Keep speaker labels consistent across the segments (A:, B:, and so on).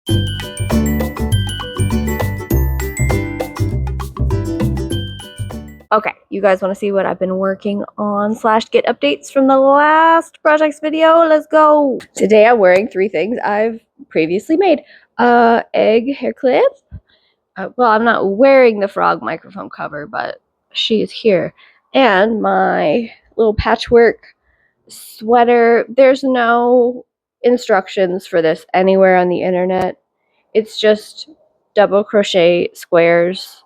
A: Okay, you guys want to see what I've been working on / get updates from the last projects video? Let's go. Today I'm wearing 3 things I've previously made. Egg hair clip. Well, I'm not wearing the frog microphone cover, but she is here. And my little patchwork sweater. There's no instructions for this anywhere on the internet. It's just double crochet squares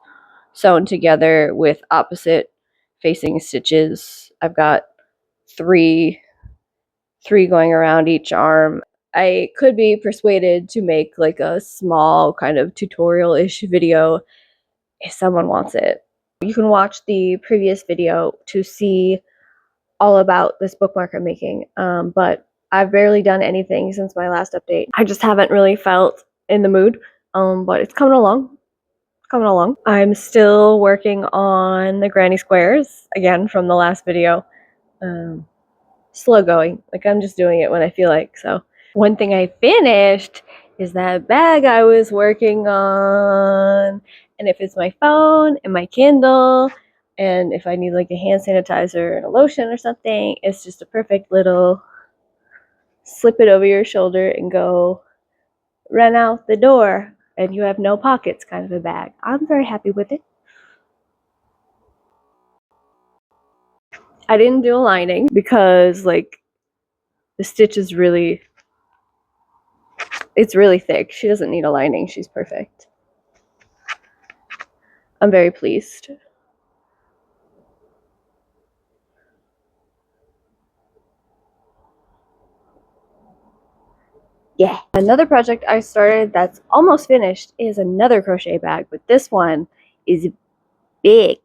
A: sewn together with opposite facing stitches. I've got three going around each arm. I could be persuaded to make like a small kind of tutorial-ish video if someone wants it. You can watch the previous video to see all about this bookmark I'm making, but I've barely done anything since my last update. I just haven't really felt in the mood, but it's coming along. I'm still working on the granny squares, again from the last video. Slow going, like I'm just doing it when I feel like. So one thing I finished is that bag I was working on, and if it's my phone and my Kindle, and if I need like a hand sanitizer and a lotion or something, it's just a perfect little slip it over your shoulder and go run out the door, and you have no pockets kind of a bag. I'm very happy with it. I didn't do a lining because like the stitch is really, it's really thick. She doesn't need a lining. She's perfect. I'm very pleased. Yeah. Another project I started that's almost finished is another crochet bag, but this one is big.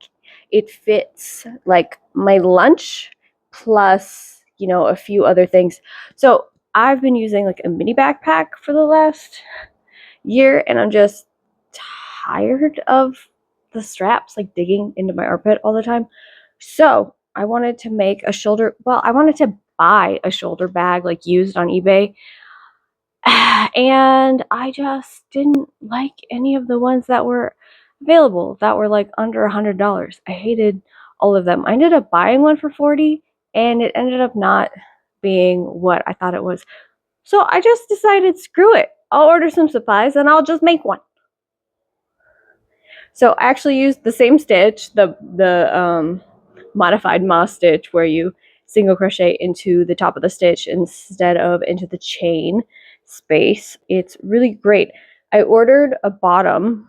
A: It fits like my lunch plus, you know, a few other things. So I've been using like a mini backpack for the last year, and I'm just tired of the straps like digging into my armpit all the time. So I wanted to make a shoulder, well, I wanted to buy a shoulder bag like used on eBay. And I just didn't like any of the ones that were available that were like under $100. I hated all of them. I ended up buying one for $40, and it ended up not being what I thought it was. So I just decided, screw it. I'll order some supplies and I'll just make one. So I actually used the same stitch, the modified moss stitch, where you single crochet into the top of the stitch instead of into the chain space. It's really great. I ordered a bottom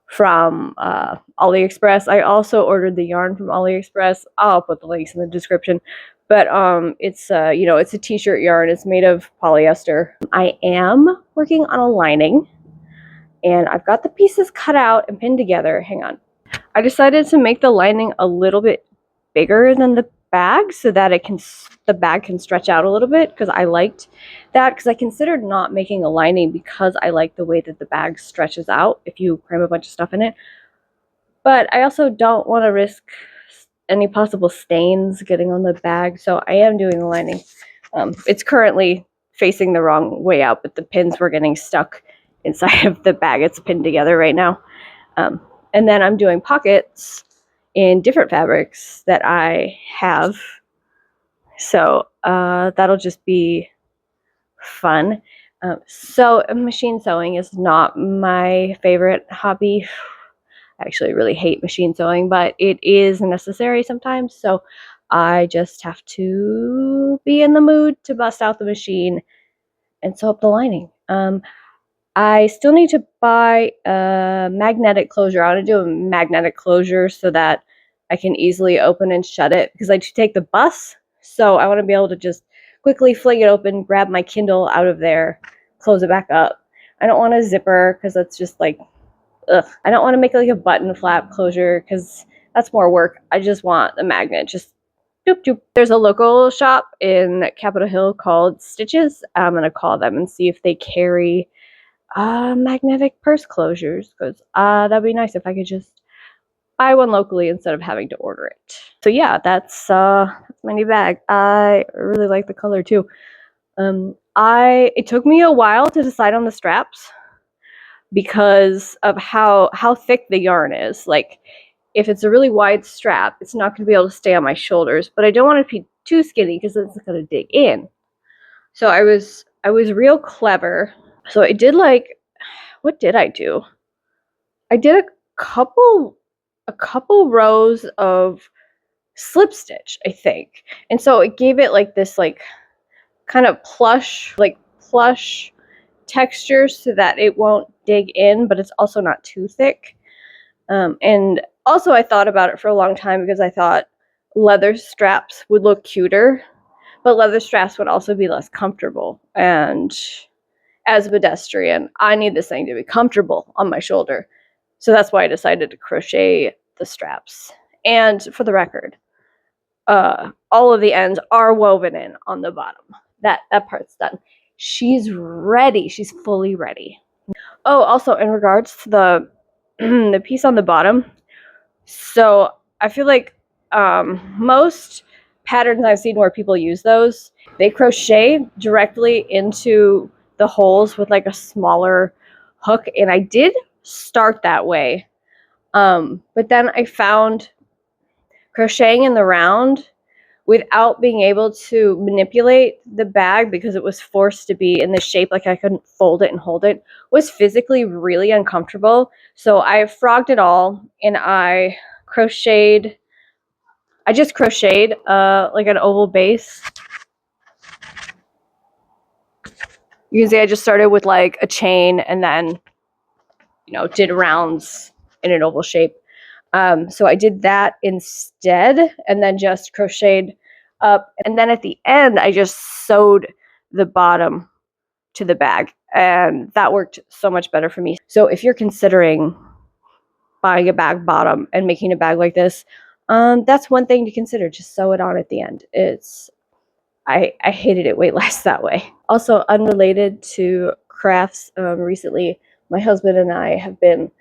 A: from AliExpress. I also ordered the yarn from AliExpress. I'll put the links in the description. But it's you know, it's a t-shirt yarn. It's made of polyester. I am working on a lining, and I've got the pieces cut out and pinned together. Hang on. I decided to make the lining a little bit bigger than the bag so that the bag can stretch out a little bit, because I liked that, because I considered not making a lining because I like the way that the bag stretches out if you cram a bunch of stuff in it. But I also don't want to risk any possible stains getting on the bag, so I am doing the lining. It's currently facing the wrong way out, but the pins were getting stuck inside of the bag. It's pinned together right now. And then I'm doing pockets in different fabrics that I have. So that'll just be fun. So machine sewing is not my favorite hobby. I actually really hate machine sewing, but it is necessary sometimes. So I just have to be in the mood to bust out the machine and sew up the lining. I still need to buy a magnetic closure. I want to do a magnetic closure so that I can easily open and shut it, because I take the bus. So I want to be able to just quickly fling it open, grab my Kindle out of there, close it back up. I don't want a zipper because that's just like, ugh. I don't want to make like a button flap closure because that's more work. I just want the magnet, just doop doop. There's a local shop in Capitol Hill called Stitches. I'm going to call them and see if they carry magnetic purse closures, because that'd be nice if I could just buy one locally instead of having to order it. So yeah, that's my new bag. I really like the color too. it took me a while to decide on the straps because of how thick the yarn is. Like, if it's a really wide strap, it's not going to be able to stay on my shoulders, but I don't want it to be too skinny because it's going to dig in. So I was real clever. So I did, like, what did I do? I did a couple rows of slip stitch, I think. And so it gave it like this, like, kind of plush texture so that it won't dig in, but it's also not too thick. And also I thought about it for a long time because I thought leather straps would look cuter, but leather straps would also be less comfortable. And as a pedestrian, I need this thing to be comfortable on my shoulder. So that's why I decided to crochet the straps. And for the record, all of the ends are woven in on the bottom. That part's done. She's ready. She's fully ready. Oh, also in regards to the the piece on the bottom, so I feel like most patterns I've seen where people use those, they crochet directly into the holes with like a smaller hook, and I did start that way, but then I found crocheting in the round without being able to manipulate the bag because it was forced to be in this shape, like I couldn't fold it and hold it, was physically really uncomfortable. So I frogged it all, and I just crocheted like an oval base. You can see I just started with like a chain and then, did rounds in an oval shape. So I did that instead, and then just crocheted up. And then at the end, I just sewed the bottom to the bag, and that worked so much better for me. So if you're considering buying a bag bottom and making a bag like this, that's one thing to consider. Just sew it on at the end. I hated it way less that way. Also, unrelated to crafts, recently my husband and I have been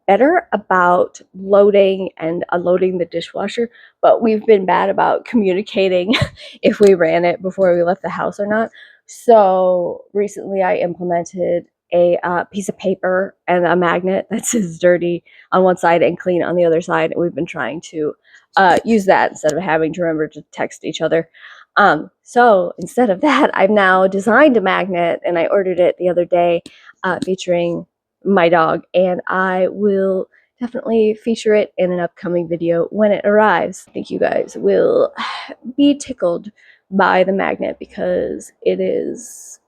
A: better about loading and unloading the dishwasher, but we've been bad about communicating if we ran it before we left the house or not. So recently I implemented a piece of paper and a magnet that says dirty on one side and clean on the other side. And we've been trying to use that instead of having to remember to text each other. So instead of that, I've now designed a magnet, and I ordered it the other day, featuring my dog, and I will definitely feature it in an upcoming video when it arrives. I think you guys will be tickled by the magnet because it is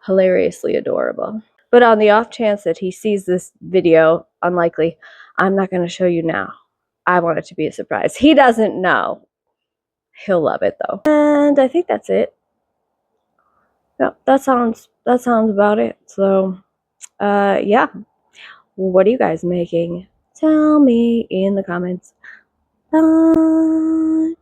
A: hilariously adorable. But on the off chance that he sees this video, unlikely, I'm not going to show you now. I want it to be a surprise. He doesn't know. He'll love it though. And I think that's it. Yep, that sounds about it. So yeah. What are you guys making? Tell me in the comments. Bye.